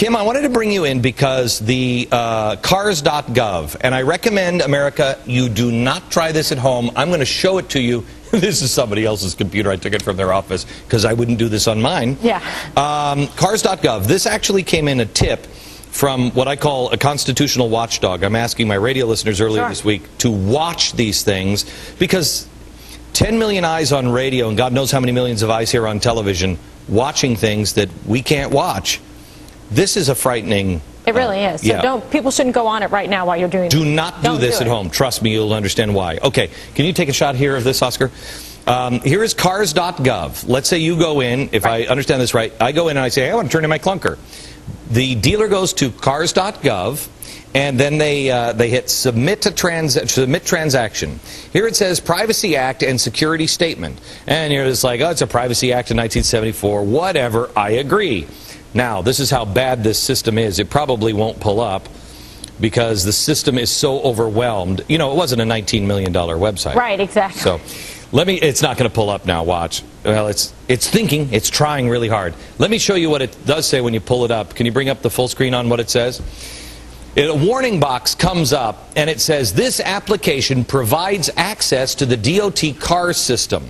Kim, I wanted to bring you in because the Cars.gov, and I recommend, America, you do not try this at home. I'm going to show it to you. This is somebody else's computer. I took it from their office because I wouldn't do this on mine. Yeah. Cars.gov. This actually came in a tip from what I call a constitutional watchdog. I'm asking my radio listeners earlier this week to watch these things because 10 million eyes on radio and God knows how many millions of eyes here on television watching things that we can't watch. This is a frightening... It really is. So people shouldn't go on it right now while you're doing Do not do this at home. Trust me, you'll understand why. Okay, can you take a shot here of this, Oscar? Here is Cars.gov. Let's say you go in, if I understand this right, I go in and I say, hey, I want to turn in my clunker. The dealer goes to Cars.gov, and then they hit submit transaction. Here it says Privacy Act and Security Statement. And you're just like, oh, it's a Privacy Act in 1974. Whatever, I agree. Now, this is how bad this system is. It probably won't pull up because the system is so overwhelmed. You know, it wasn't a $19 million website. Right, exactly. So, it's not going to pull up now, watch. Well, it's thinking, it's trying really hard. Let me show you what it does say when you pull it up. Can you bring up the full screen on what it says? A warning box comes up and it says, this application provides access to the DOT Cars system.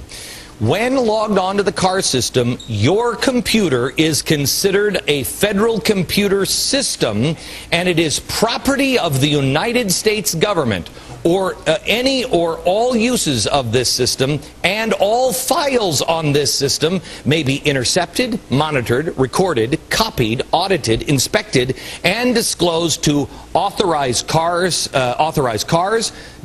When logged onto the Cars system, your computer is considered a federal computer system, and it is property of the United States government, or any or all uses of this system, and all files on this system may be intercepted, monitored, recorded, copied, audited, inspected, and disclosed to authorized cars,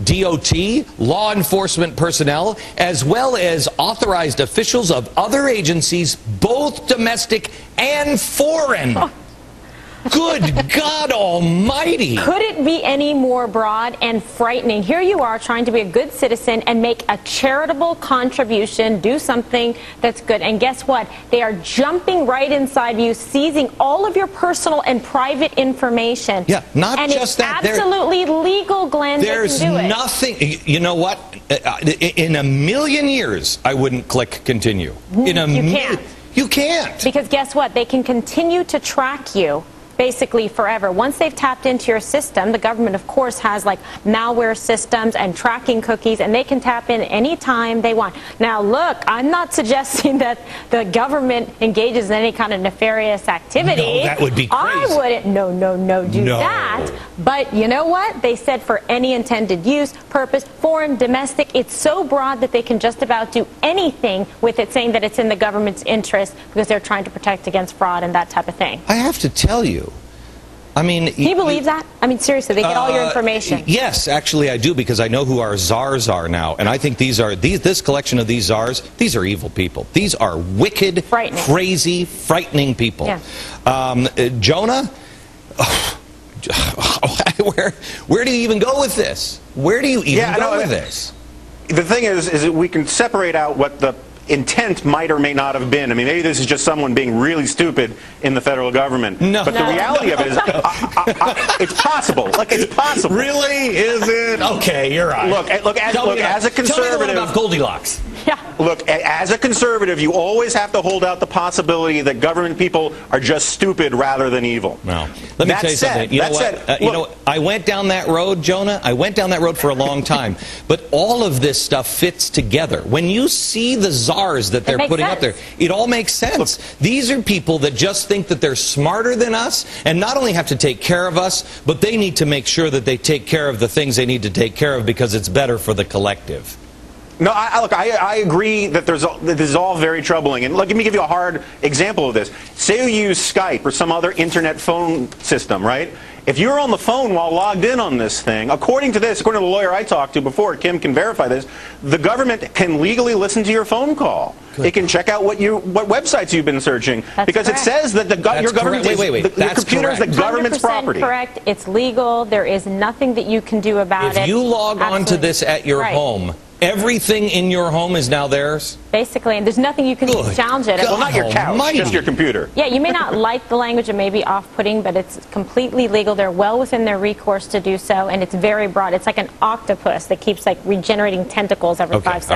DOT, law enforcement personnel, as well as authorized officials of other agencies, both domestic and foreign. Good God Almighty! Could it be any more broad and frightening? Here you are trying to be a good citizen and make a charitable contribution, do something that's good. And guess what? They are jumping right inside you, seizing all of your personal and private information. Yeah, not and just that. And it's absolutely legal, Glenn. There's nothing. You know what? In a million years, I wouldn't click continue. You can't. You can't. Because guess what? They can continue to track you basically forever. Once they've tapped into your system, the government, of course, has like malware systems and tracking cookies, and they can tap in anytime they want. Now, look, I'm not suggesting that the government engages in any kind of nefarious activity. No, that would be crazy. I wouldn't, do that. But you know what? They said for any intended use, purpose, foreign, domestic, it's so broad that they can just about do anything with it, saying that it's in the government's interest because they're trying to protect against fraud and that type of thing. I have to tell you, I mean... Can you believe that? I mean, seriously, they get all your information. Yes, actually I do, because I know who our czars are now. And I think this collection of these czars, these are evil people. These are wicked, crazy, frightening people. Yeah. Jonah, where do you even go with this? Where do you even go with this? The thing is that we can separate out what the intent might or may not have been. I mean, maybe this is just someone being really stupid in the federal government. No. But the reality of it is, it's possible. Like, it's possible. Really? Is it? Okay, you're right. Look, as a conservative... Tell me about Goldilocks. Yeah. Look, as a conservative, you always have to hold out the possibility that government people are just stupid rather than evil. No. Let me tell you something. You know what? You know, I went down that road, Jonah. I went down that road for a long time. But all of this stuff fits together. When you see the czars that they're putting up there, it all makes sense. Look, these are people that just think that they're smarter than us and not only have to take care of us, but they need to make sure that they take care of the things they need to take care of because it's better for the collective. No, look, I agree that this is all very troubling. And look, let me give you a hard example of this. Say you use Skype or some other internet phone system, right? If you're on the phone while logged in on this thing, according to the lawyer I talked to before, Kim can verify this, the government can legally listen to your phone call. Good. It can check out what websites you've been searching. Because it says that your government your computer is the government's property. Correct. It's legal. There is nothing that you can do about it. If you log on to this at your home, everything in your home is now theirs? Basically, and there's nothing you can challenge it. Well, not your couch, just your computer. Yeah, you may not like the language, it may be off-putting, but it's completely legal. They're well within their recourse to do so, and it's very broad. It's like an octopus that keeps like regenerating tentacles every 5 seconds.